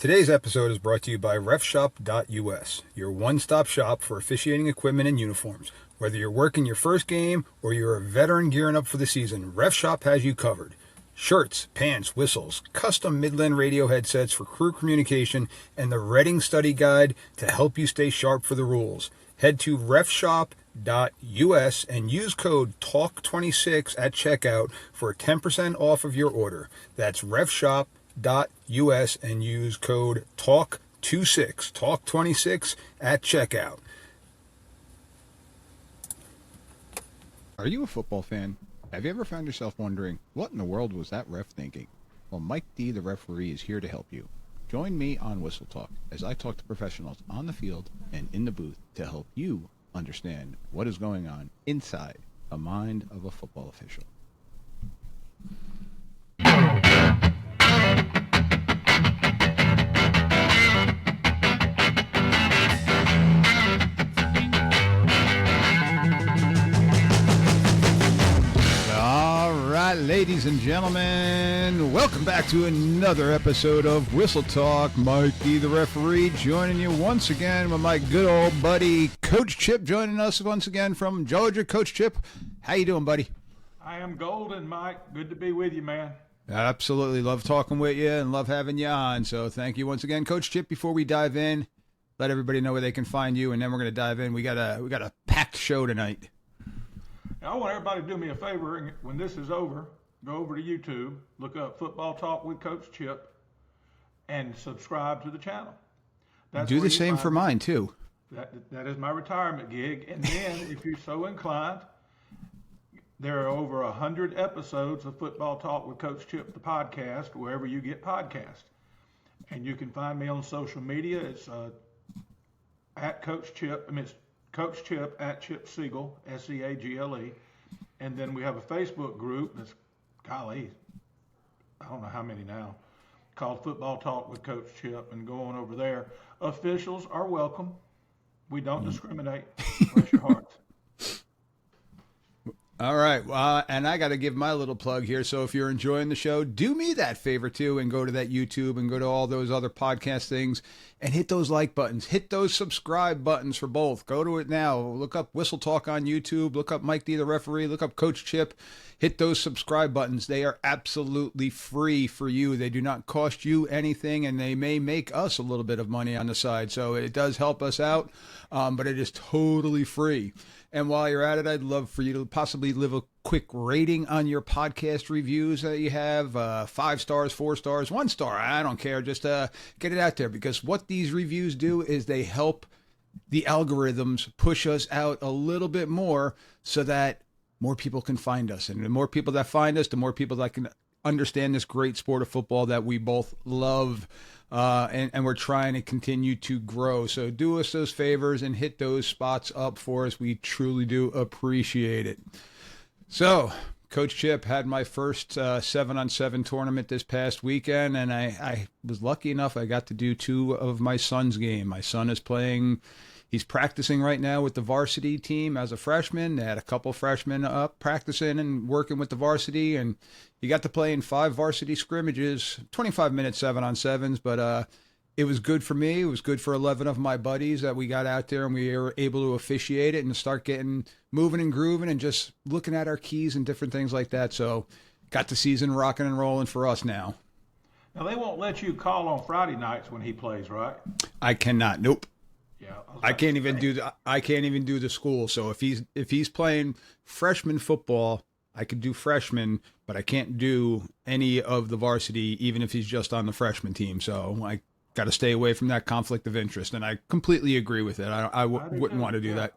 Today's episode is brought to you by refshop.us, your one-stop shop for officiating equipment and uniforms. Whether you're working your first game or you're a veteran gearing up for the season, RefShop has you covered. Shirts, pants, whistles, custom Midland radio headsets for crew communication, and the Reading study guide to help you stay sharp for the rules. Head to refshop.us and use code TALK26 at checkout for 10% off of your order. That's refshop.us and use code TALK26, TALK26 at checkout. Are you a football fan? Have you ever found yourself wondering, what in the world was that ref thinking? Well, Mike D, the referee, is here to help you. Join me on Whistle Talk as I talk to professionals on the field and in the booth to help you understand what is going on inside the mind of a football official. Ladies and gentlemen, welcome back to another episode of Whistle Talk. Mikey, the referee, joining you once again with my good old buddy, Coach Chip, joining us once again from Georgia. Coach Chip, how you doing, buddy? I am golden, Mike. Good to be with you, man. Absolutely. Love talking with you and love having you on. So thank you once again. Coach Chip, before we dive in, let everybody know where they can find you, and then we're going to dive in. We got a packed show tonight. Now, I want everybody to do me a favor, and when this is over, go over to YouTube, look up Football Talk with Coach Chip, and subscribe to the channel. Do the same for mine, too. That is my retirement gig. And then, if you're so inclined, there are over 100 episodes of Football Talk with Coach Chip, the podcast, wherever you get podcasts. And you can find me on social media. It's at Coach Chip. It's Coach Chip at Chip Siegel, Seagle. And then we have a Facebook group that's, golly, I don't know how many now, called Football Talk with Coach Chip, and go on over there. Officials are welcome. We don't discriminate. Bless your hearts. All right. And I got to give my little plug here. So if you're enjoying the show, do me that favor too and go to that YouTube and go to all those other podcast things and hit those like buttons. Hit those subscribe buttons for both. Go to it now. Look up Whistle Talk on YouTube. Look up Mike D, the referee. Look up Coach Chip. Hit those subscribe buttons. They are absolutely free for you. They do not cost you anything, and they may make us a little bit of money on the side. So it does help us out, but it is totally free. And while you're at it, I'd love for you to possibly leave a quick rating on your podcast reviews that you have. 5 stars, 4 stars, 1 star. I don't care. Just get it out there, because what these reviews do is they help the algorithms push us out a little bit more so that more people can find us. And the more people that find us, the more people that can understand this great sport of football that we both love. And we're trying to continue to grow. So do us those favors and hit those spots up for us. We truly do appreciate it. So Coach Chip had my first 7-on-7 tournament this past weekend, and I was lucky enough I got to do 2 of my son's game. My son is playing. He's practicing right now with the varsity team as a freshman. They had a couple freshmen up practicing and working with the varsity, and he got to play in 5 varsity scrimmages, 25-minute 7-on-7s, but it was good for me. It was good for 11 of my buddies that we got out there and we were able to officiate it and start getting moving and grooving and just looking at our keys and different things like that. So got the season rocking and rolling for us now. Now, they won't let you call on Friday nights when he plays, right? I cannot. Nope. Yeah, I can't even do the school. So if he's playing freshman football, I could do freshman, but I can't do any of the varsity, even if he's just on the freshman team. So I got to stay away from that conflict of interest, and I completely agree with it. I wouldn't want to do that.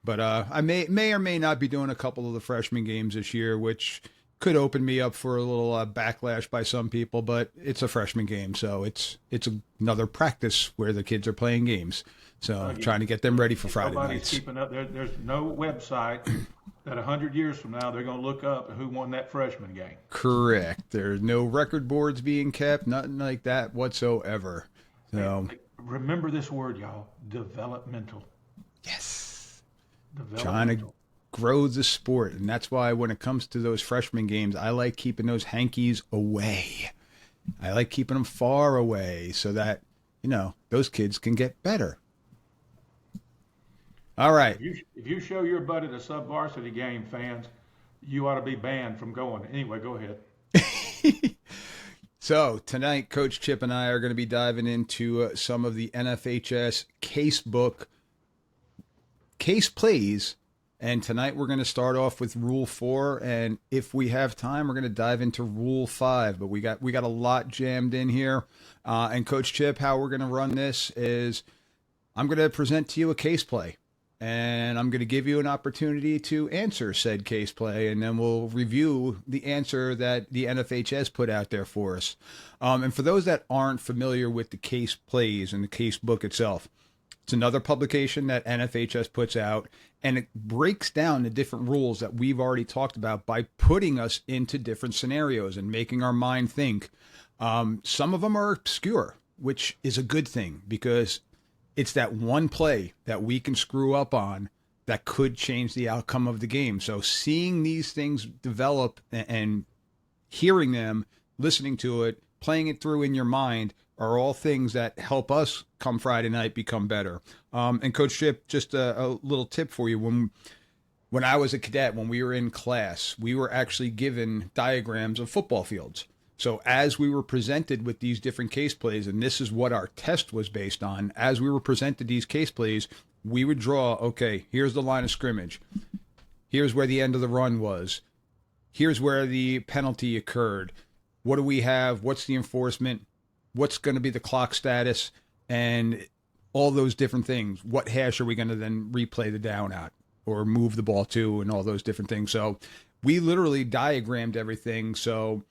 But I may or may not be doing a couple of the freshman games this year, which could open me up for a little backlash by some people. But it's a freshman game, so it's another practice where the kids are playing games. So trying to get them ready for Friday Nobody's nights. keeping up. There's no website that 100 years from now they're going to look up who won that freshman game. Correct. There's no record boards being kept, nothing like that whatsoever. So remember this word, y'all: developmental. yes, Developmental. trying to grow the sport, and that's why when it comes to those freshman games, I like keeping those hankies away. I like keeping them far away so that, those kids can get better. All right. If you show your butt at a sub-varsity game, fans, you ought to be banned from going. Anyway, go ahead. So tonight, Coach Chip and I are going to be diving into some of the NFHS case book case plays. And tonight we're going to start off with Rule 4. And if we have time, we're going to dive into Rule 5. But we got a lot jammed in here. And Coach Chip, how we're going to run this is I'm going to present to you a case play. And I'm going to give you an opportunity to answer said case play, and then we'll review the answer that the NFHS put out there for us. And for those that aren't familiar with the case plays and the case book itself, it's another publication that NFHS puts out, and it breaks down the different rules that we've already talked about by putting us into different scenarios and making our mind think. Some of them are obscure, which is a good thing because it's that one play that we can screw up on that could change the outcome of the game. So seeing these things develop and hearing them, listening to it, playing it through in your mind are all things that help us come Friday night become better. And Coach Chip, just a little tip for you. When I was a cadet, when we were in class, we were actually given diagrams of football fields. So as we were presented with these different case plays, and this is what our test was based on, as we were presented these case plays, we would draw, okay, here's the line of scrimmage. Here's where the end of the run was. Here's where the penalty occurred. What do we have? What's the enforcement? What's going to be the clock status? And all those different things. What hash are we going to then replay the down at or move the ball to and all those different things? So we literally diagrammed everything. So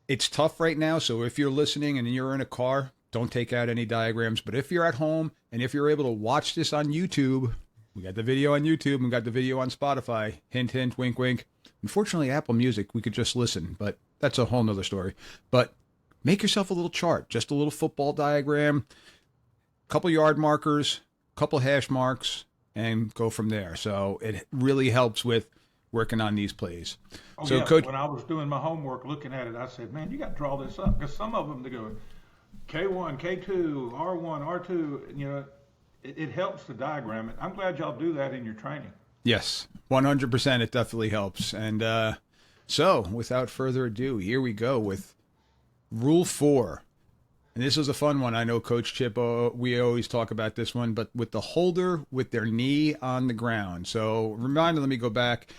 it's tough right now, so if you're listening and you're in a car, don't take out any diagrams. But if you're at home and if you're able to watch this on YouTube, we got the video on YouTube, we got the video on Spotify. Hint, hint, wink, wink. Unfortunately, Apple Music, we could just listen, but that's a whole nother story. But make yourself a little chart, just a little football diagram, couple yard markers, couple hash marks, and go from there. So it really helps with working on these plays. Oh, so yeah. Coach, When I was doing my homework, looking at it, I said, man, you got to draw this up. Because some of them, they go K1, K2, R1, R2, it helps to diagram it. I'm glad y'all do that in your training. yes, 100%. It definitely helps. And so without further ado, here we go with Rule 4. And this is a fun one. I know Coach Chip, we always talk about this one, but with the holder with their knee on the ground. So reminder, let me go back.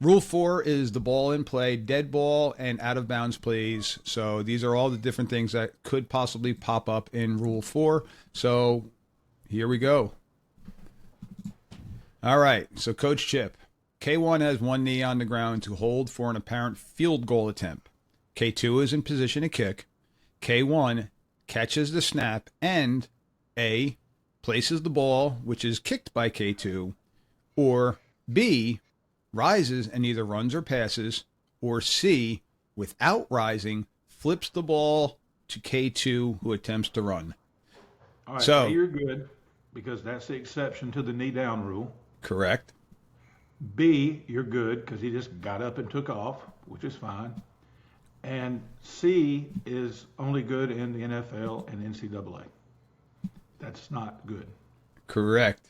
Rule 4 is the ball in play, dead ball, and out of bounds plays. So these are all the different things that could possibly pop up in Rule 4. So here we go. All right. So Coach Chip, K1 has one knee on the ground to hold for an apparent field goal attempt. K2 is in position to kick. K1 catches the snap and A, places the ball, which is kicked by K2, or B, rises and either runs or passes, or C, without rising, flips the ball to K2 who attempts to run. All right, So A, you're good because that's the exception to the knee down rule. correct. B, you're good because he just got up and took off, which is fine. And C is only good in the NFL and NCAA. That's not good. Correct.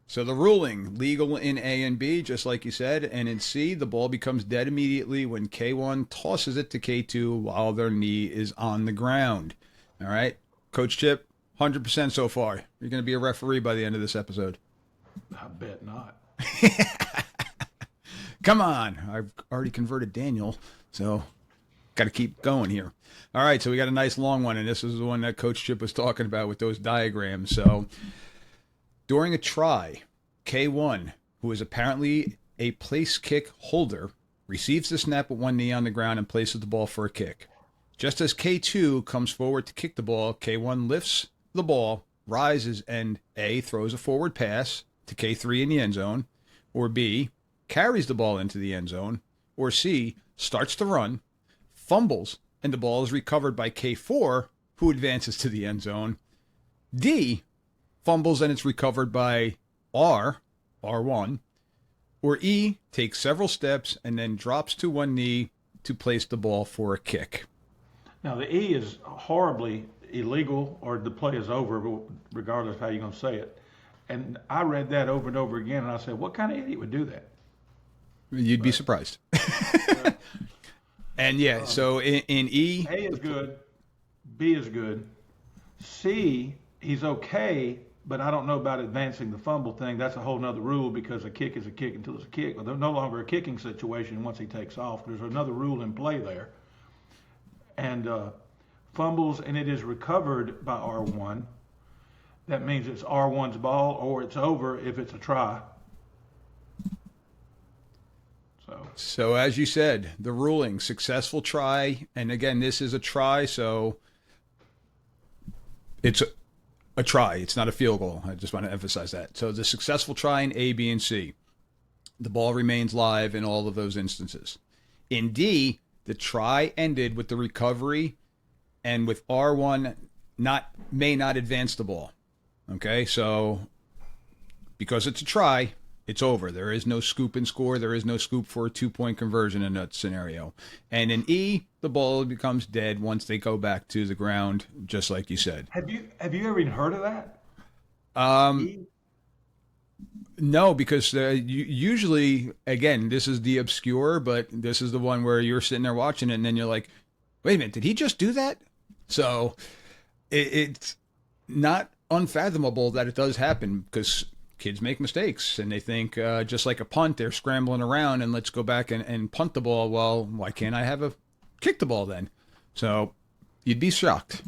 So the ruling, legal in A and B, just like you said, and in C, the ball becomes dead immediately when K1 tosses it to K2 while their knee is on the ground. All right? Coach Chip, 100% so far. You're going to be a referee by the end of this episode. I bet not. Come on. I've already converted Daniel, so got to keep going here. All right, so we got a nice long one, and this is the one that Coach Chip was talking about with those diagrams. So during a try, K1, who is apparently a place kick holder, receives the snap with one knee on the ground and places the ball for a kick. Just as K2 comes forward to kick the ball, K1 lifts the ball, rises, and A, throws a forward pass to K3 in the end zone, or B, carries the ball into the end zone, or C, starts to run, fumbles, and the ball is recovered by K4, who advances to the end zone. D, fumbles and it's recovered by R1, or E, takes several steps and then drops to one knee to place the ball for a kick. Now, the E is horribly illegal, or the play is over, regardless of how you're going to say it. And I read that over and over again, and I said, what kind of idiot would do that? You'd be surprised. And yeah, so in E, A is good, B is good. C, he's okay, but I don't know about advancing the fumble thing. That's a whole nother rule because a kick is a kick until it's a kick. But there's no longer a kicking situation once he takes off. There's another rule in play there. And fumbles, and it is recovered by R1. That means it's R1's ball, or it's over if it's a try. So as you said, the ruling, successful try, and again, this is a try, so it's a try. It's not a field goal. I just want to emphasize that. So the successful try in A, B, and C, the ball remains live in all of those instances. In D, the try ended with the recovery, and with R1 may not advance the ball. Okay, so because it's a try, it's over. There is no scoop and score. There is no scoop for a 2-point conversion in that scenario. And in E, the ball becomes dead once they go back to the ground, just like you said. Have you ever even heard of that? No, because usually, again, this is the obscure, but this is the one where you're sitting there watching it, and then you're like, wait a minute, did he just do that? So it's not unfathomable that it does happen because kids make mistakes and they think just like a punt, they're scrambling around and let's go back and punt the ball. Well, why can't I have a kick the ball then? So you'd be shocked.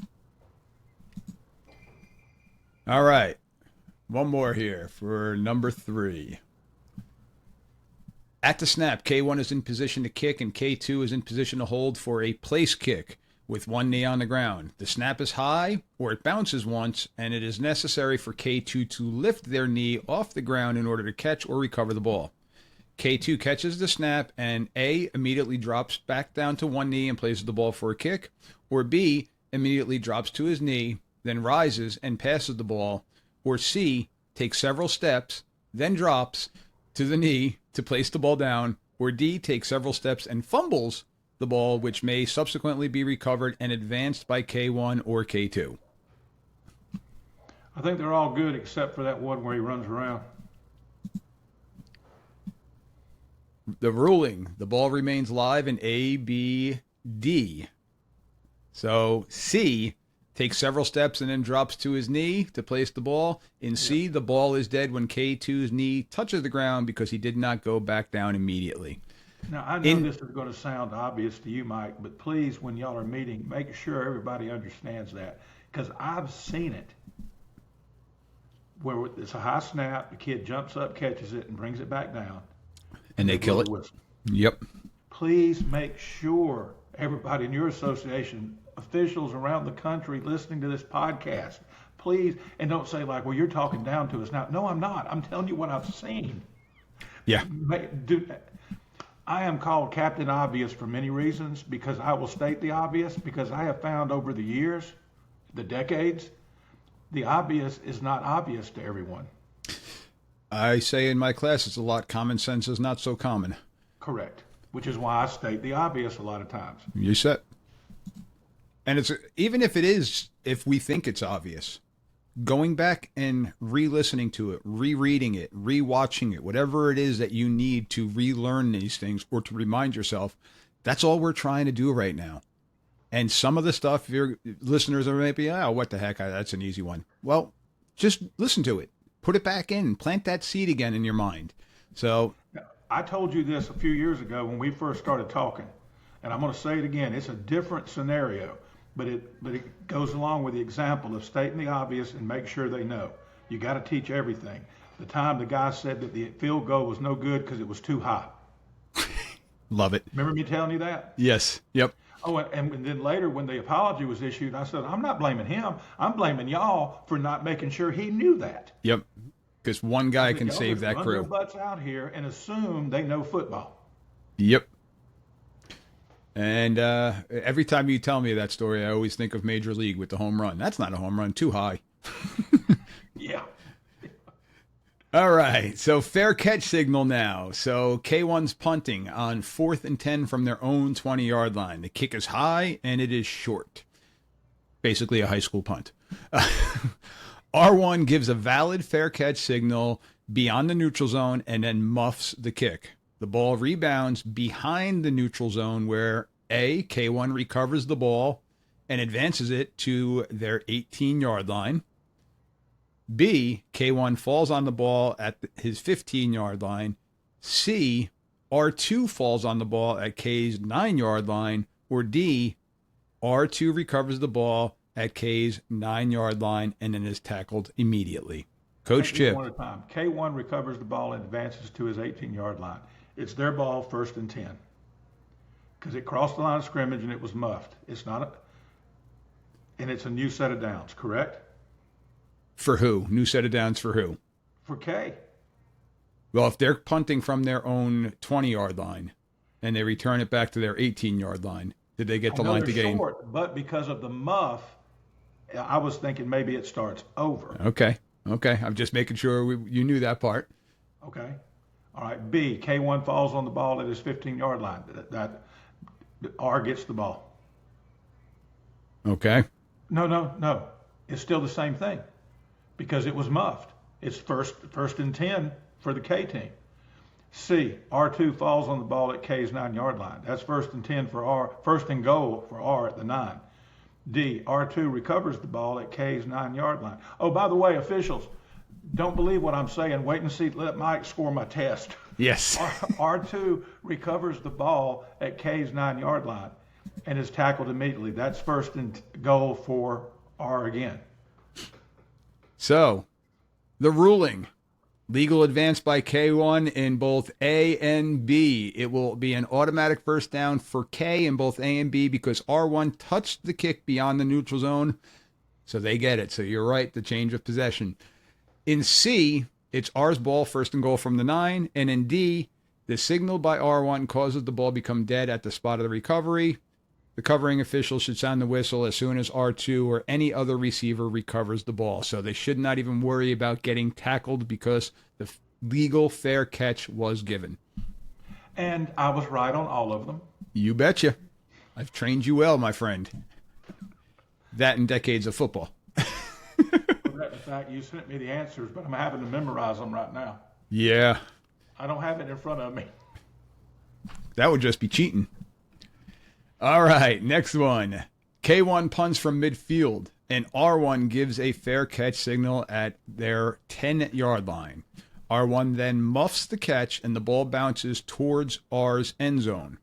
All right. One more here for number 3. At the snap, K1 is in position to kick and K2 is in position to hold for a place kick with one knee on the ground. The snap is high or it bounces once, and it is necessary for K2 to lift their knee off the ground in order to catch or recover the ball. K2 catches the snap, and A immediately drops back down to one knee and places the ball for a kick, or B immediately drops to his knee, then rises and passes the ball, or C takes several steps, then drops to the knee to place the ball down, or D takes several steps and fumbles the ball, which may subsequently be recovered and advanced by K1 or K2. I think they're all good except for that one where he runs around. The ruling, the ball remains live in A, B, D. So C takes several steps and then drops to his knee to place the ball. In C, the ball is dead when K2's knee touches the ground because he did not go back down immediately. Now, I know this is going to sound obvious to you, Mike, but please, when y'all are meeting, make sure everybody understands that, because I've seen it where it's a high snap, the kid jumps up, catches it, and brings it back down. And they kill it. Yep. Please make sure everybody in your association, officials around the country listening to this podcast, please, and don't say like, well, you're talking down to us now. No, I'm not. I'm telling you what I've seen. Yeah. I am called Captain Obvious for many reasons, because I will state the obvious, because I have found over the years, the decades, the obvious is not obvious to everyone. I say in my class, it's a lot. Common sense is not so common. Correct. Which is why I state the obvious a lot of times. You said. And it's even if it is, if we think it's obvious, going back and re-listening to it, rereading it, re-watching it, whatever it is that you need to relearn these things or to remind yourself, that's all we're trying to do right now. And some of the stuff your listeners are maybe, oh, what the heck, that's an easy one. Well, just listen to it. Put it back in. Plant that seed again in your mind. So I told you this a few years ago when we first started talking, and I'm going to say it again. It's a different scenario, but it goes along with the example of stating the obvious and make sure they know. You got to teach everything. The time the guy said that the field goal was no good because it was too high. Love it. Remember me telling you that? Yes. Yep. Oh, and then later when the apology was issued, I said, I'm not blaming him. I'm blaming y'all for not making sure he knew that. Yep. Because one guy can save that crew. Run their butts out here and assume they know football. Yep. And every time you tell me that story, I always think of Major League with the home run. That's not a home run. Too high. Yeah. All right, so fair catch signal now. So K1's punting on 4th and 10 from their own 20-yard line. The kick is high and it is short. Basically a high school punt. R1 gives a valid fair catch signal beyond the neutral zone and then muffs the kick. The ball rebounds behind the neutral zone where A, K1 recovers the ball and advances it to their 18-yard line. B, K1 falls on the ball at his 15-yard line. C, R2 falls on the ball at K's 9-yard line. Or D, R2 recovers the ball at K's 9-yard line and then is tackled immediately. Coach Chip. One at a time. K1 recovers the ball and advances to his 18-yard line. It's their ball, 1st and 10. Because it crossed the line of scrimmage and it was muffed. And it's a new set of downs, correct? For who? New set of downs for who? For K. Well, if they're punting from their own 20-yard line and they return it back to their 18-yard line, did they get the line to gain? Short, but because of the muff, I was thinking maybe it starts over. Okay. I'm just making sure you knew that part. Okay. All right. B, K1 falls on the ball at his 15-yard line. That R gets the ball. Okay. No. It's still the same thing because it was muffed. It's first and 10 for the K team. C, R2 falls on the ball at K's 9-yard line. That's 1st and 10 for R, 1st and goal for R at the 9. D, R2 recovers the ball at K's 9-yard line. Oh, by the way, officials, don't believe what I'm saying. Wait and see. Let Mike score my test. Yes. R2 recovers the ball at K's 9-yard line and is tackled immediately. That's 1st and goal for R again. So, the ruling. Legal advance by K1 in both A and B. It will be an automatic first down for K in both A and B because R1 touched the kick beyond the neutral zone. So they get it. So you're right, the change of possession. In C, it's R's ball, 1st and goal from the 9. And in D, the signal by R1 causes the ball become dead at the spot of the recovery. The covering official should sound the whistle as soon as R2 or any other receiver recovers the ball. So they should not even worry about getting tackled because the legal fair catch was given. And I was right on all of them. You betcha. I've trained you well, my friend. That and decades of football. In fact, you sent me the answers, but I'm having to memorize them right now. Yeah. I don't have it in front of me. That would just be cheating. All right, next one. K1 punts from midfield, and R1 gives a fair catch signal at their 10-yard line. R1 then muffs the catch, and the ball bounces towards R's end zone.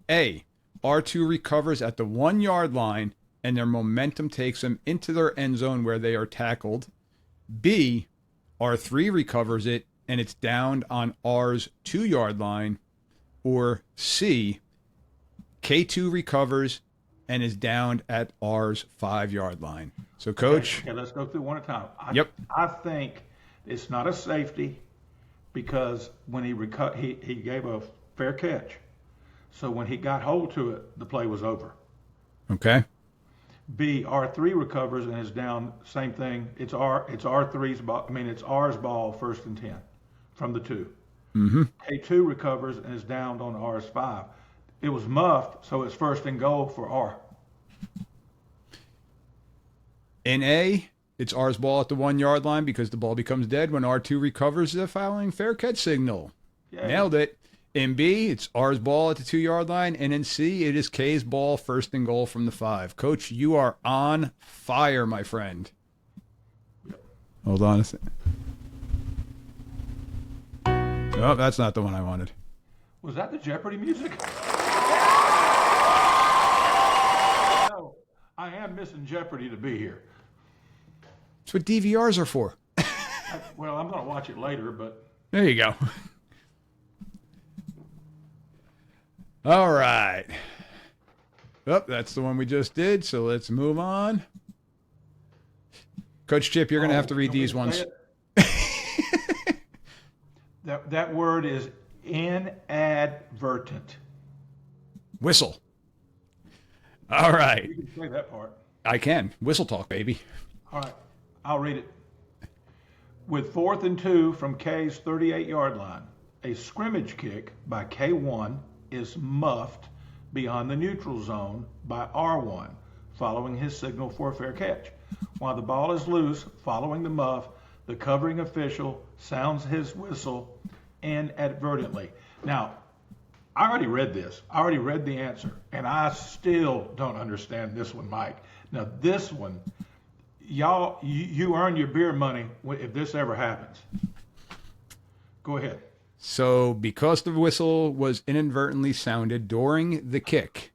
A, R2 recovers at the 1-yard line, and their momentum takes them into their end zone where they are tackled. B, R3 recovers it, and it's downed on R's 2-yard line. Or C, K2 recovers and is downed at R's 5-yard line. So, Coach. Okay, let's go through one at a time. I think it's not a safety because when he gave a fair catch. So when he got hold to it, the play was over. Okay. B, R3 recovers and is down. Same thing. It's R3's ball. It's R's ball, 1st and 10 from the 2. Mm-hmm. K2 recovers and is downed on R's 5. It was muffed, so it's 1st and goal for R. In A, it's R's ball at the 1-yard line because the ball becomes dead when R2 recovers the following fair catch signal. Yay. Nailed it. In B, it's R's ball at the 2-yard line. And in C, it is K's ball, 1st and goal from the 5. Coach, you are on fire, my friend. Hold on a second. Oh, that's not the one I wanted. Was that the Jeopardy music? No, I am missing Jeopardy to be here. That's what DVRs are for. Well, I'm going to watch it later, but... There you go. All right. Oh, that's the one we just did, so let's move on. Coach Chip, you're going to have to read these ones. That word is inadvertent. Whistle. All right. You can say that part. I can. Whistle talk, baby. All right. I'll read it. With 4th and 2 from K's 38-yard line, a scrimmage kick by K1 is muffed beyond the neutral zone by R1, following his signal for a fair catch. While the ball is loose, following the muff, the covering official sounds his whistle inadvertently. Now, I already read this. I already read the answer, and I still don't understand this one, Mike. Now, this one, y'all, you earn your beer money if this ever happens. Go ahead. So, because the whistle was inadvertently sounded during the kick,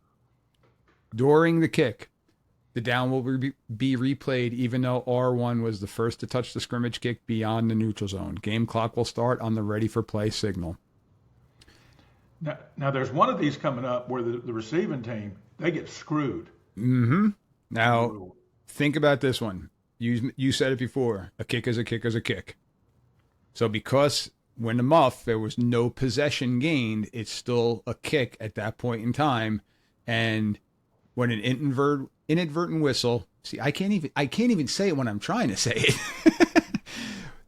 the down will be replayed even though R1 was the first to touch the scrimmage kick beyond the neutral zone. Game clock will start on the ready for play signal. Now there's one of these coming up where the receiving team, they get screwed. Mm-hmm. Now, think about this one. You said it before. A kick is a kick is a kick. So because when the muff, there was no possession gained, it's still a kick at that point in time. And when an inadvertent whistle, see, I can't even say it when I'm trying to say it.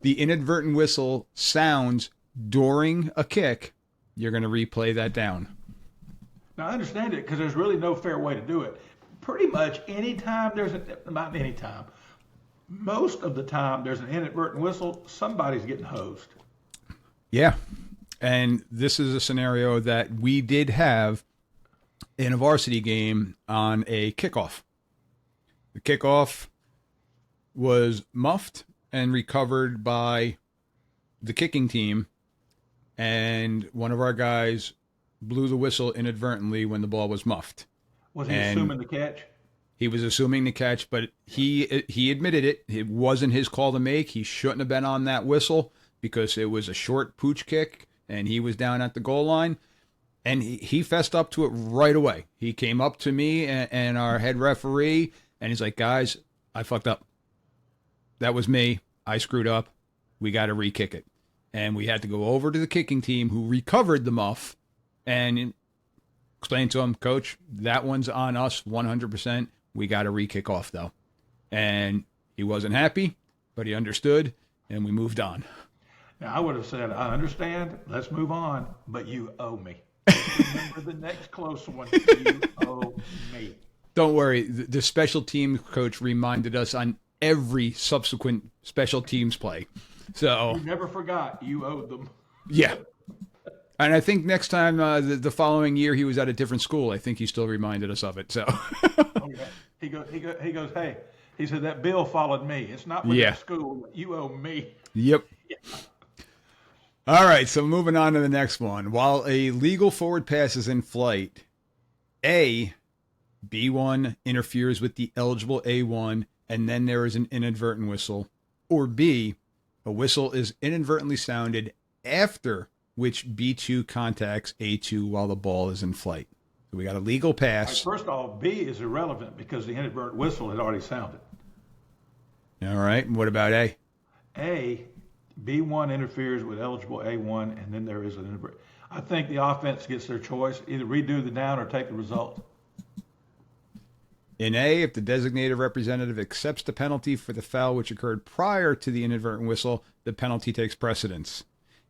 The inadvertent whistle sounds during a kick, you're going to replay that down. Now I understand it because there's really no fair way to do it. Pretty much anytime not anytime, most of the time there's an inadvertent whistle, somebody's getting hosed. Yeah. And this is a scenario that we did have in a varsity game on a kickoff. The kickoff was muffed and recovered by the kicking team, and one of our guys blew the whistle inadvertently when the ball was muffed. Was he assuming the catch? He was assuming the catch, but he admitted it. It wasn't his call to make. He shouldn't have been on that whistle because it was a short pooch kick, and he was down at the goal line. And he fessed up to it right away. He came up to me and our head referee, and he's like, guys, I fucked up. That was me. I screwed up. We got to re-kick it. And we had to go over to the kicking team who recovered the muff and explain to him, Coach, that one's on us 100%. We got to re-kick off, though. And he wasn't happy, but he understood, and we moved on. Now, I would have said, I understand. Let's move on, but you owe me. Remember the next close one. You owe me. Don't worry. The special teams coach reminded us on every subsequent special teams play. So you never forgot you owed them. Yeah. And I think next time, the following year, he was at a different school. I think he still reminded us of it. So Oh, yeah. He goes, hey, he said, that bill followed me. It's not with the school. You owe me. Yep. Yeah. All right, so moving on to the next one. While a legal forward pass is in flight, A, B1 interferes with the eligible A1, and then there is an inadvertent whistle. Or B, a whistle is inadvertently sounded after which B2 contacts A2 while the ball is in flight. So we got a legal pass. Right, first of all, B is irrelevant because the inadvertent whistle had already sounded. All right, and what about A? B1 interferes with eligible A1, and then there is an inadvertent. I think the offense gets their choice, either redo the down or take the result. In A, if the designated representative accepts the penalty for the foul which occurred prior to the inadvertent whistle, the penalty takes precedence.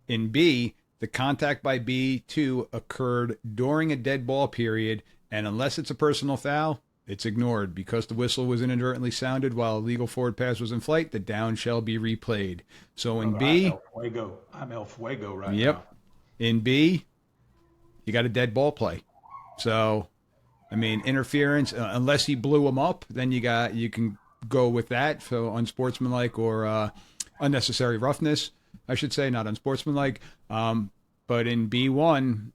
In B, the contact by B2 occurred during a dead ball period, and unless it's a personal foul, it's ignored. Because the whistle was inadvertently sounded while a legal forward pass was in flight, the down shall be replayed. So in B... I'm El Fuego right now. Yep. In B, you got a dead ball play. So, I mean, interference, unless he blew him up, then you can go with that. So unsportsmanlike or unnecessary roughness, I should say, not unsportsmanlike. But in B1,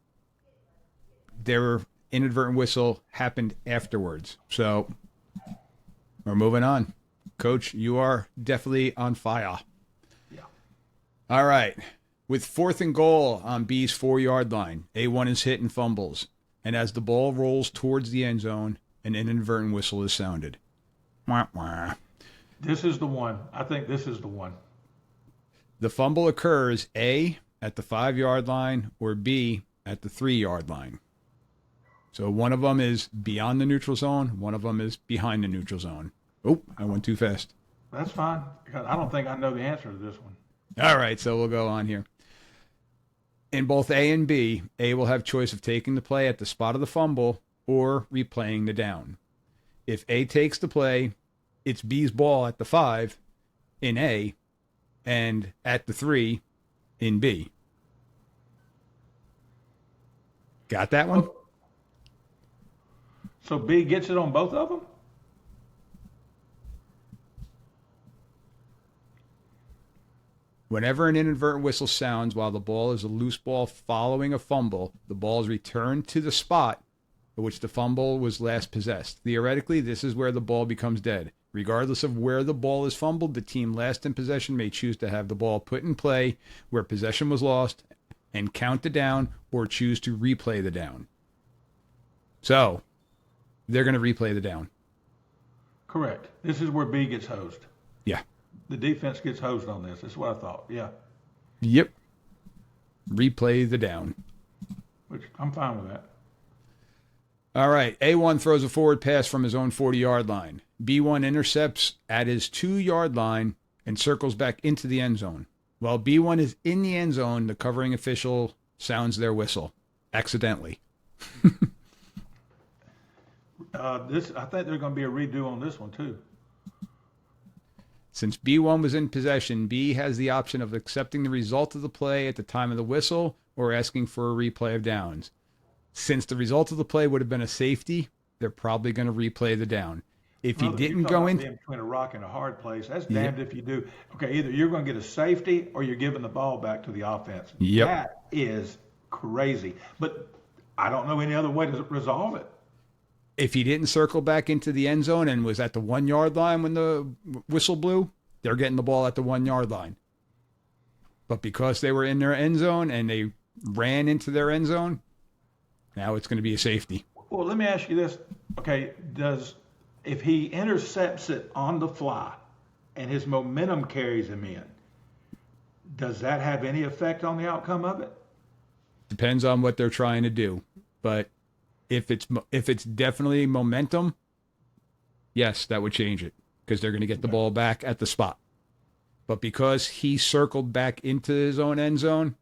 their inadvertent whistle happened afterwards. So we're moving on. Coach, you are definitely on fire. Yeah. All right. With 4th and goal on B's 4-yard line, A1 is hit and fumbles. And as the ball rolls towards the end zone, an inadvertent whistle is sounded. Wah, wah. This is the one. I think this is the one. The fumble occurs A, at the 5-yard line, or B, at the 3-yard line. So one of them is beyond the neutral zone. One of them is behind the neutral zone. Oh, I went too fast. That's fine. Because I don't think I know the answer to this one. All right, so we'll go on here. In both A and B, A will have choice of taking the play at the spot of the fumble or replaying the down. If A takes the play, it's B's ball at the 5 in A and at the 3 in B. Got that one? So B gets it on both of them? Whenever an inadvertent whistle sounds while the ball is a loose ball following a fumble, the ball is returned to the spot at which the fumble was last possessed. Theoretically, this is where the ball becomes dead. Regardless of where the ball is fumbled, the team last in possession may choose to have the ball put in play where possession was lost and count the down, or choose to replay the down. So, they're going to replay the down. Correct. This is where B gets hosed. Yeah. The defense gets hosed on this. That's what I thought. Yeah. Yep. Replay the down. Which I'm fine with that. All right. A1 throws a forward pass from his own 40-yard line. B1 intercepts at his 2-yard line and circles back into the end zone. While B1 is in the end zone, the covering official sounds their whistle accidentally. I think there's going to be a redo on this one too. Since B1 was in possession, B has the option of accepting the result of the play at the time of the whistle or asking for a replay of downs. Since the result of the play would have been a safety, they're probably going to replay the down. If he didn't go in between a rock and a hard place, that's damned if you do. Okay, either you're going to get a safety or you're giving the ball back to the offense. Yep. That is crazy. But I don't know any other way to resolve it. If he didn't circle back into the end zone and was at the 1-yard line when the whistle blew, they're getting the ball at the 1-yard line. But because they were in their end zone and they ran into their end zone, now it's going to be a safety. Well, let me ask you this. Okay, if he intercepts it on the fly and his momentum carries him in, does that have any effect on the outcome of it? Depends on what they're trying to do. But if it's definitely momentum, yes, that would change it because they're going to get the ball back at the spot. But because he circled back into his own end zone,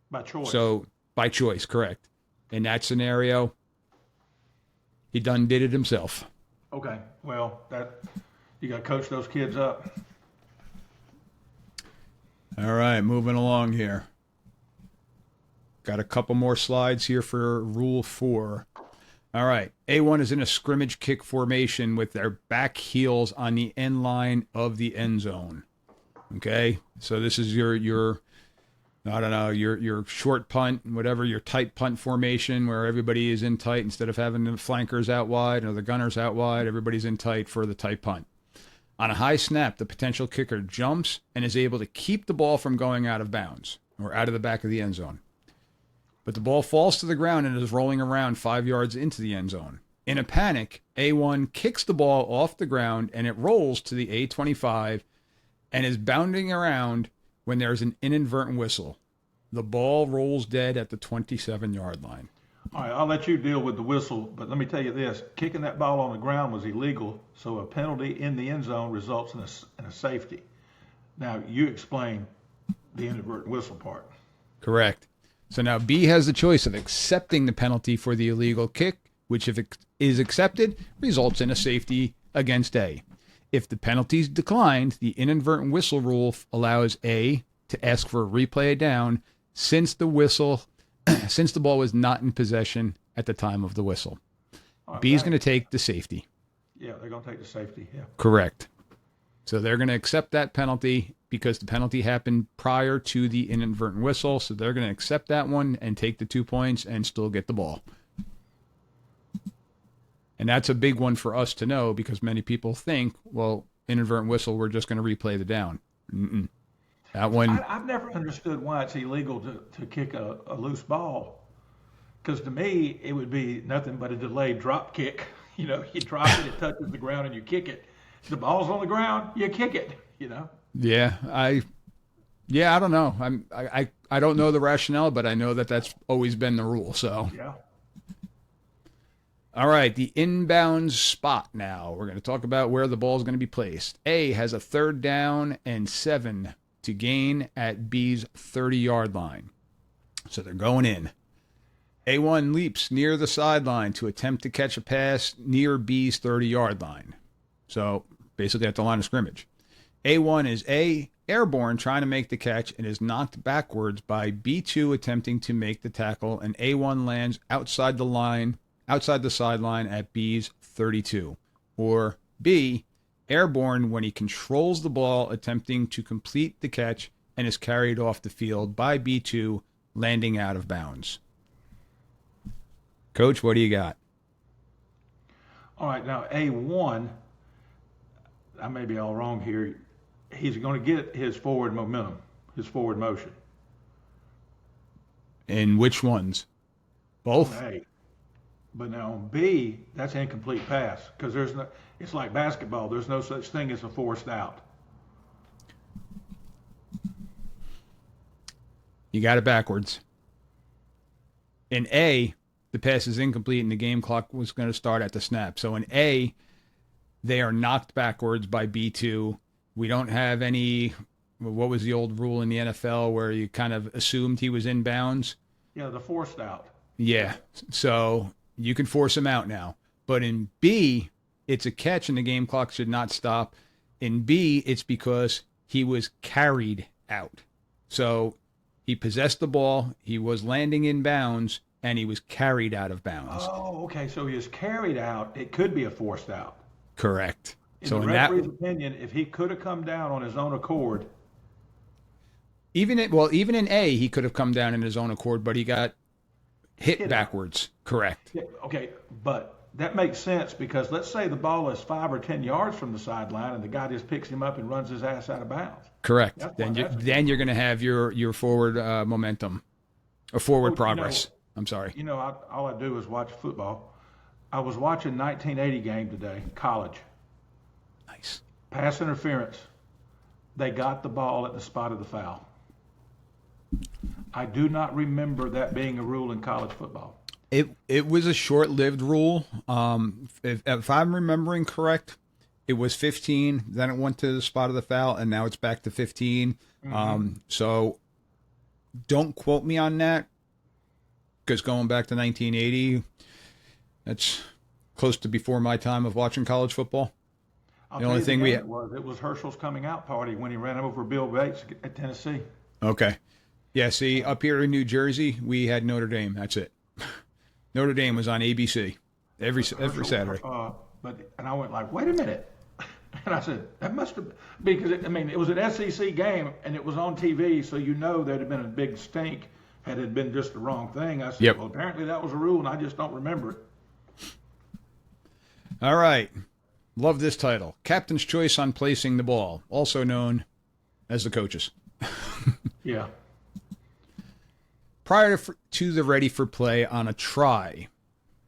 by choice. So by choice, correct. In that scenario, he done did it himself. Okay, well, you got to coach those kids up. All right, moving along here. Got a couple more slides here for Rule 4. All right, A1 is in a scrimmage kick formation with their back heels on the end line of the end zone. Okay, so this is your I don't know, your short punt, whatever, your tight punt formation where everybody is in tight instead of having the flankers out wide or the gunners out wide, everybody's in tight for the tight punt. On a high snap, the potential kicker jumps and is able to keep the ball from going out of bounds or out of the back of the end zone. But the ball falls to the ground and is rolling around 5 yards into the end zone. In a panic, A1 kicks the ball off the ground and it rolls to the A25 and is bounding around when there's an inadvertent whistle. The ball rolls dead at the 27-yard line. All right, I'll let you deal with the whistle, but let me tell you this. Kicking that ball on the ground was illegal, so a penalty in the end zone results in a safety. Now, you explain the inadvertent whistle part. Correct. So now B has the choice of accepting the penalty for the illegal kick, which if it is accepted, results in a safety against A. If the penalty is declined, the inadvertent whistle rule allows A to ask for a replay down since the ball was not in possession at the time of the whistle. Right, B is going to take the safety. Yeah, they're going to take the safety, yeah. Correct. So they're going to accept that penalty because the penalty happened prior to the inadvertent whistle. So they're going to accept that one and take the 2 points and still get the ball. And that's a big one for us to know because many people think, well, inadvertent whistle, we're just going to replay the down. Mm-mm. That one. I've never understood why it's illegal to kick a loose ball. Because to me, it would be nothing but a delayed drop kick. You know, you drop it, it touches the ground, and you kick it. The ball's on the ground, you kick it, you know. Yeah, I don't know. I don't know the rationale, but I know that that's always been the rule. So yeah. All right, the inbound spot now. We're going to talk about where the ball is going to be placed. A has a 3rd down and 7 to gain at B's 30-yard line. So they're going in. A1 leaps near the sideline to attempt to catch a pass near B's 30-yard line. So basically at the line of scrimmage. A1 is airborne trying to make the catch and is knocked backwards by B2 attempting to make the tackle, and A1 lands outside the sideline at B's 32. Or B, airborne when he controls the ball attempting to complete the catch and is carried off the field by B2 landing out of bounds. Coach, what do you got? All right, now A1, I may be all wrong here. He's going to get his forward momentum, his forward motion. In which ones? Both? A. But now on B, that's an incomplete pass because there's no. It's like basketball. There's no such thing as a forced out. You got it backwards. In A, the pass is incomplete and the game clock was going to start at the snap. So in A, they are knocked backwards by B2. We don't have any, what was the old rule in the NFL where you kind of assumed he was in bounds? Yeah, the forced out. Yeah, so you can force him out now. But in B, it's a catch and the game clock should not stop. In B, it's because he was carried out. So he possessed the ball, he was landing in bounds, and he was carried out of bounds. Oh, okay. So he was carried out. It could be a forced out. Correct. In the referee's opinion, if he could have come down on his own accord. Even in A, he could have come down in his own accord, but he got hit backwards. Correct. Yeah, okay, but that makes sense because let's say the ball is 5 or 10 yards from the sideline and the guy just picks him up and runs his ass out of bounds. Correct. Then you're going to have your forward momentum or forward progress. I'm sorry. You know, all I do is watch football. I was watching 1980 game today, college. Nice. Pass interference. They got the ball at the spot of the foul. I do not remember that being a rule in college football. It was a short-lived rule. If I'm remembering correct, it was 15. Then it went to the spot of the foul, and now it's back to 15. Mm-hmm. So don't quote me on that, because going back to 1980, that's close to before my time of watching college football. The only thing it was Herschel's coming out party when he ran over Bill Bates at Tennessee. Okay. Yeah, see, up here in New Jersey, we had Notre Dame. That's it. Notre Dame was on ABC every Saturday. And I went like, wait a minute. And I said, that must have, because it was an SEC game and it was on TV, so you know there'd have been a big stink had it been just the wrong thing. I said, Well, apparently that was a rule and I just don't remember it. All right. Love this title. Captain's choice on placing the ball, also known as the coaches. Yeah. Prior to the ready for play on a try,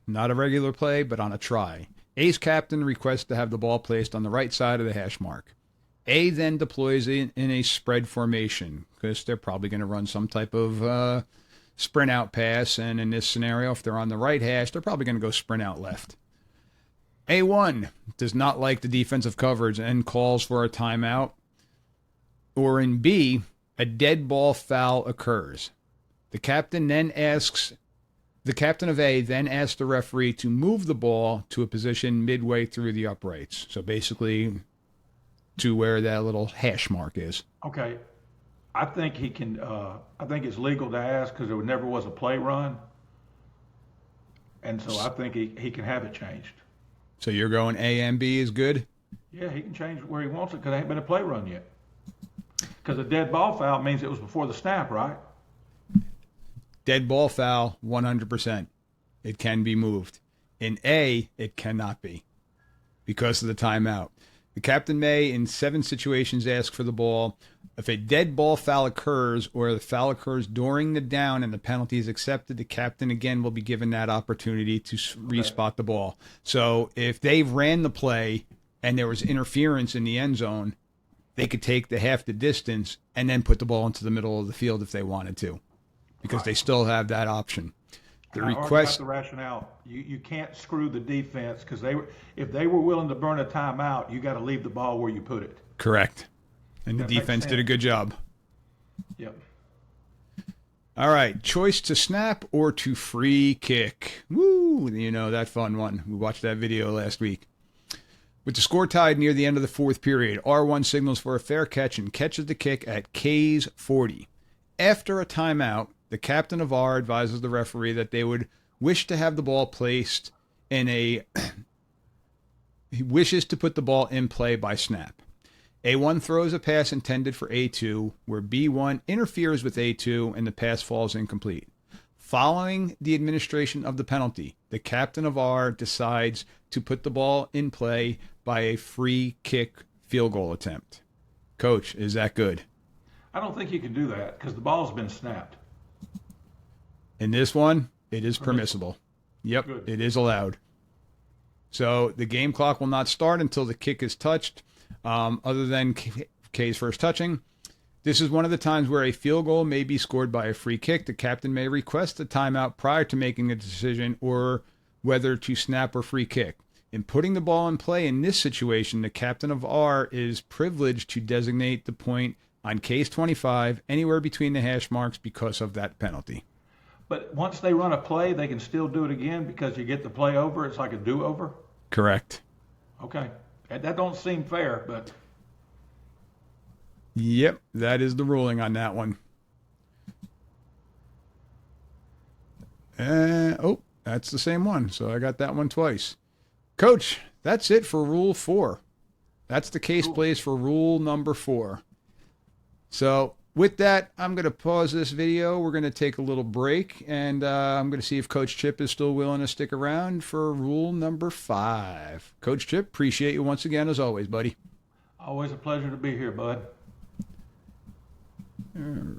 not a regular play, but on a try, A's captain requests to have the ball placed on the right side of the hash mark. A then deploys in a spread formation because they're probably going to run some type of sprint out pass, and in this scenario, if they're on the right hash, they're probably going to go sprint out left. A1 does not like the defensive coverage and calls for a timeout. Or in B, a dead ball foul occurs. The captain of A then asks the referee to move the ball to a position midway through the uprights. So basically to where that little hash mark is. Okay. I think he can, I think it's legal to ask because there never was a play run. And so I think he can have it changed. So you're going A and B is good? Yeah, he can change where he wants it because there ain't been a play run yet. Because a dead ball foul means it was before the snap, right? Dead ball foul, 100%. It can be moved. In A, it cannot be because of the timeout. The captain may, in 7 situations, ask for the ball. If a dead ball foul occurs or the foul occurs during the down and the penalty is accepted, the captain again will be given that opportunity to respot the ball. So if they ran the play and there was interference in the end zone, they could take the half the distance and then put the ball into the middle of the field if they wanted to, because they still have that option. The request, the rationale, you can't screw the defense because if they were willing to burn a timeout, you got to leave the ball where you put it. Correct. And the That makes defense did a sense. good job. Yep. All right, choice to snap or to free kick. Woo, that fun one. We watched that video last week. With the score tied near the end of the fourth period, R1 signals for a fair catch and catches the kick at K's 40. After a timeout, the captain of R advises the referee that they would wish to have the ball placed in a... he wishes to put the ball in play by snap. A1 throws a pass intended for A2, where B1 interferes with A2 and the pass falls incomplete. Following the administration of the penalty, the captain of R decides to put the ball in play by a free kick field goal attempt. Coach, is that good? I don't think you can do that because the ball's been snapped. In this one, it is permissible. Yep, Good. It is allowed. So the game clock will not start until the kick is touched, other than K's first touching. This is one of the times where a field goal may be scored by a free kick. The captain may request a timeout prior to making a decision or whether to snap or free kick. In putting the ball in play in this situation, the captain of R is privileged to designate the point on case 25 anywhere between the hash marks because of that penalty. But once they run a play, they can still do it again because you get the play over. It's like a do-over. Correct. Okay. That don't seem fair, but Yep, that is the ruling on that one. That's the same one. So I got that one twice. Coach, that's it for Rule 4. That's the case plays for Rule number 4. So with that, I'm going to pause this video. We're going to take a little break, and I'm going to see if Coach Chip is still willing to stick around for Rule number 5. Coach Chip, appreciate you once again, as always, buddy. always a pleasure to be here, bud. All right.